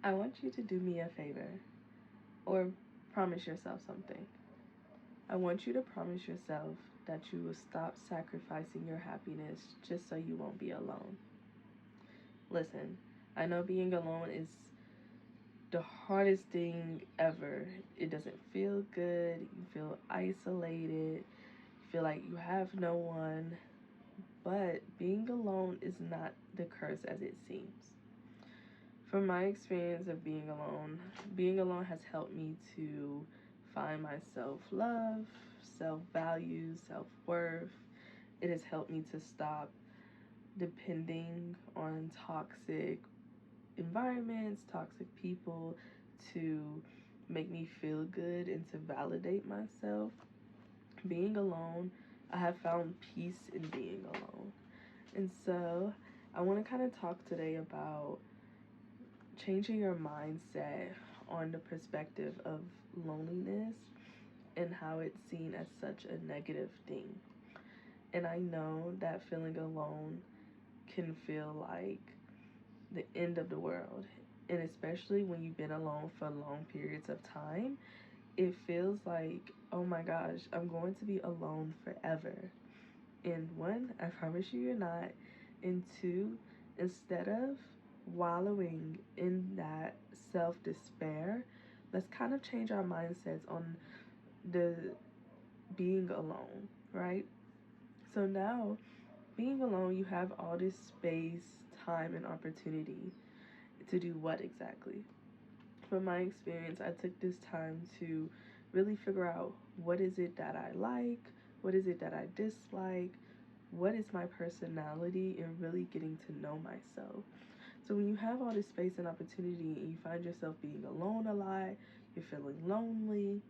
I want you to do me a favor or promise yourself something. I want you to promise yourself that you will stop sacrificing your happiness just so you won't be alone. Listen, I know being alone is the hardest thing ever. It doesn't feel good. You feel isolated. You feel like you have no one. But being alone is not the curse as it seems. From my experience of being alone has helped me to find my self love, self value, self worth. It has helped me to stop depending on toxic environments, toxic people to make me feel good and to validate myself. Being alone, I have found peace in being alone. And so I want to kind of talk today about changing your mindset on the perspective of loneliness and how it's seen as such a negative thing. And I know that feeling alone can feel like the end of the world. And especially when you've been alone for long periods of time, it feels like, oh my gosh, I'm going to be alone forever. And one, I promise you you're not. And two, instead of wallowing in that self despair, let's kind of change our mindsets on the being alone, right? So now, being alone, you have all this space, time, and opportunity to do what exactly? From my experience, I took this time to really figure out what is it that I like, what is it that I dislike, what is my personality, and really getting to know myself. So when you have all this space and opportunity and you find yourself being alone a lot, you're feeling lonely,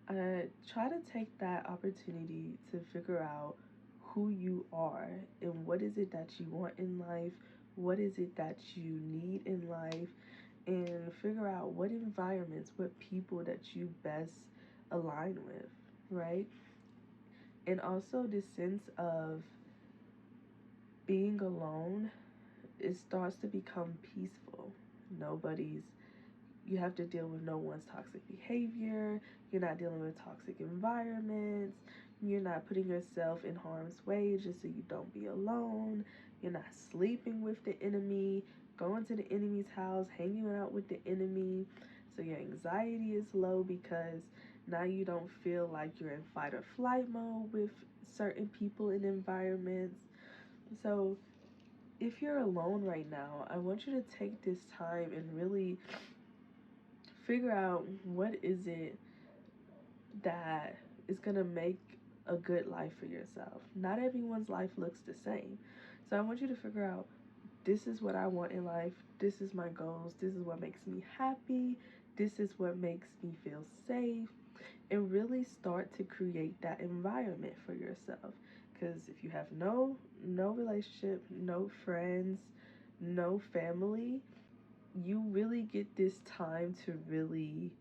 try to take that opportunity to figure out who you are and what is it that you want in life, what is it that you need in life, and figure out what environments, what people that you best align with, right? And also this sense of being alone, it starts to become peaceful. Nobody's You have to deal with no one's toxic behavior. You're not dealing with toxic environments. You're not putting yourself in harm's way just so you don't be alone. You're not sleeping with the enemy, going to the enemy's house, hanging out with the enemy. So your anxiety is low because now you don't feel like you're in fight or flight mode with certain people and environments. So if you're alone right now, I want you to take this time and really figure out what is it that is going to make a good life for yourself. Not everyone's life looks the same. So I want you to figure out, this is what I want in life. This is my goals. This is what makes me happy. This is what makes me feel safe. And really start to create that environment for yourself. Because if you have no relationship, no friends, no family, you really get this time to really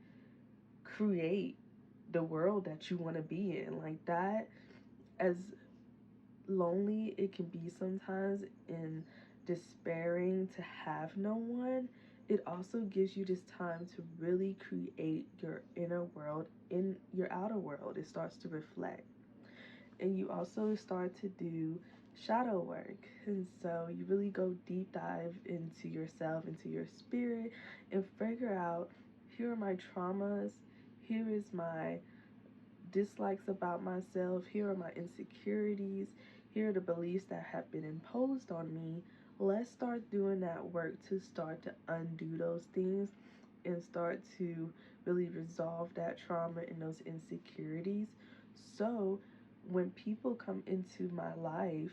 create the world that you want to be in. Like that, as lonely it can be sometimes and despairing to have no one, it also gives you this time to really create your inner world in your outer world. It starts to reflect. And you also start to do shadow work. And so you really go deep dive into yourself, into your spirit, and figure out, here are my traumas, here is my dislikes about myself, here are my insecurities, here are the beliefs that have been imposed on me. Let's start doing that work to start to undo those things and start to really resolve that trauma and those insecurities. So when people come into my life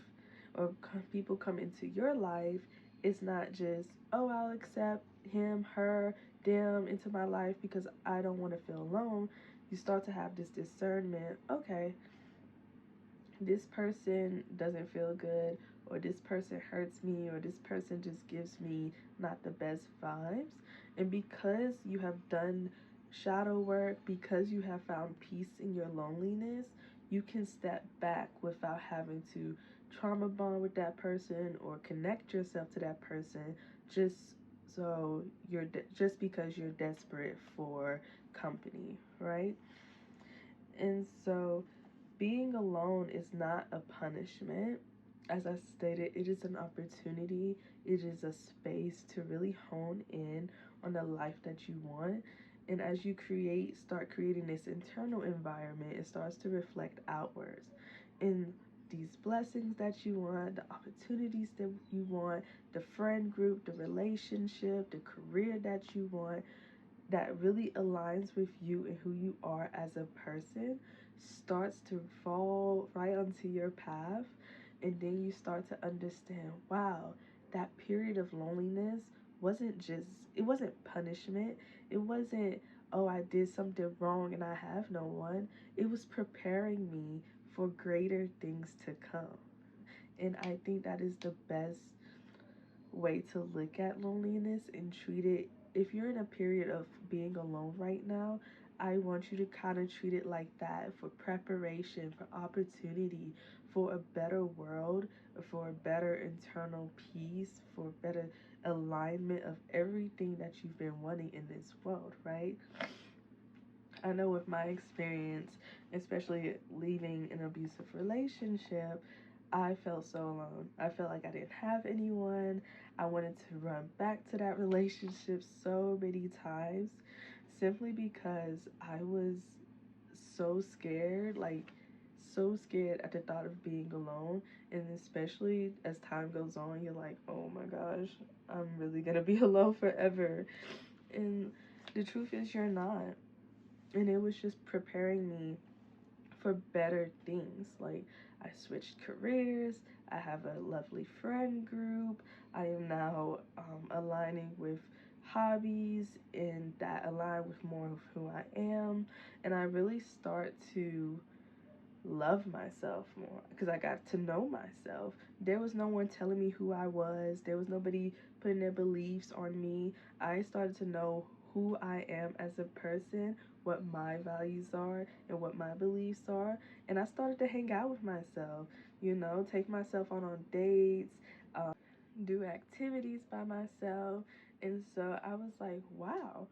or people come into your life, it's not just, oh, I'll accept him, her, them into my life because I don't want to feel alone. You start to have this discernment, okay, this person doesn't feel good, or this person hurts me, or this person just gives me not the best vibes. And because you have done shadow work, because you have found peace in your loneliness, you can step back without having to trauma bond with that person or connect yourself to that person. Just So just because you're desperate for company, right? And so being alone is not a punishment. As I stated, it is an opportunity. It is a space to really hone in on the life that you want. And as you start creating this internal environment, it starts to reflect outwards. In these blessings that you want, the opportunities that you want, the friend group, the relationship, the career that you want, that really aligns with you and who you are as a person starts to fall right onto your path. And then you start to understand, wow, that period of loneliness it wasn't punishment. It wasn't, oh, I did something wrong and I have no one. It was preparing me for greater things to come. And I think that is the best way to look at loneliness and treat it. If you're in a period of being alone right now, I want you to kind of treat it like that, for preparation, for opportunity, for a better world, for a better internal peace, for better alignment of everything that you've been wanting in this world, right? I know with my experience, especially leaving an abusive relationship, I felt so alone. I felt like I didn't have anyone. I wanted to run back to that relationship so many times simply because I was so scared, like so scared at the thought of being alone. And especially as time goes on, you're like, oh my gosh, I'm really gonna be alone forever. And the truth is, you're not. And it was just preparing me for better things. Like, I switched careers, I have a lovely friend group, I am now aligning with hobbies and that align with more of who I am. And I really start to love myself more because I got to know myself. There was no one telling me who I was, there was nobody putting their beliefs on me. I started to know who I am as a person, what my values are, and what my beliefs are. And I started to hang out with myself, take myself on dates, do activities by myself. And so I was like, wow,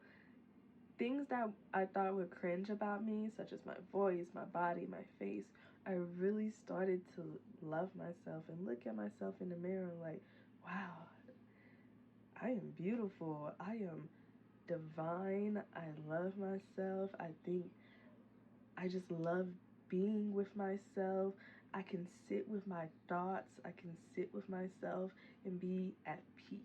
things that I thought were cringe about me, such as my voice, my body, my face, I really started to love myself and look at myself in the mirror like, wow, I am beautiful. I am divine. I love myself. I think I just love being with myself. I can sit with my thoughts. I can sit with myself and be at peace,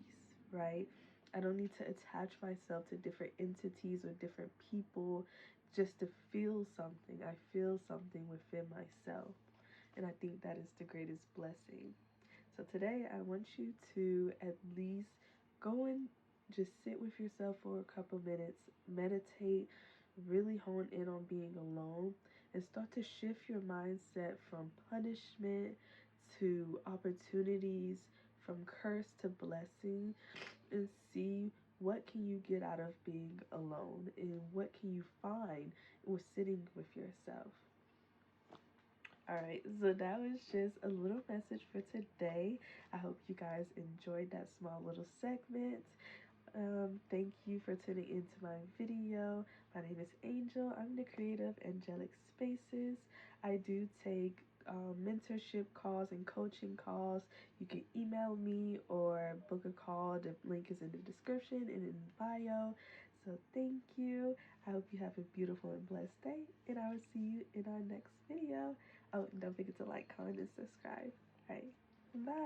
right? I don't need to attach myself to different entities or different people just to feel something. I feel something within myself. And I think that is the greatest blessing. So today I want you to at least go and just sit with yourself for a couple minutes, meditate, really hone in on being alone, and start to shift your mindset from punishment to opportunities, from curse to blessing, and see what can you get out of being alone and what can you find with sitting with yourself. Alright, so that was just a little message for today. I hope you guys enjoyed that small little segment. Thank you for tuning into my video. My name is Angel. I'm the creator of Angelic Spaces. I do take mentorship calls and coaching calls. You can email me or book a call. The link is in the description and in the bio. So thank you. I hope you have a beautiful and blessed day, and I will see you in our next video. Oh, and don't forget to like, comment, and subscribe. All right, bye.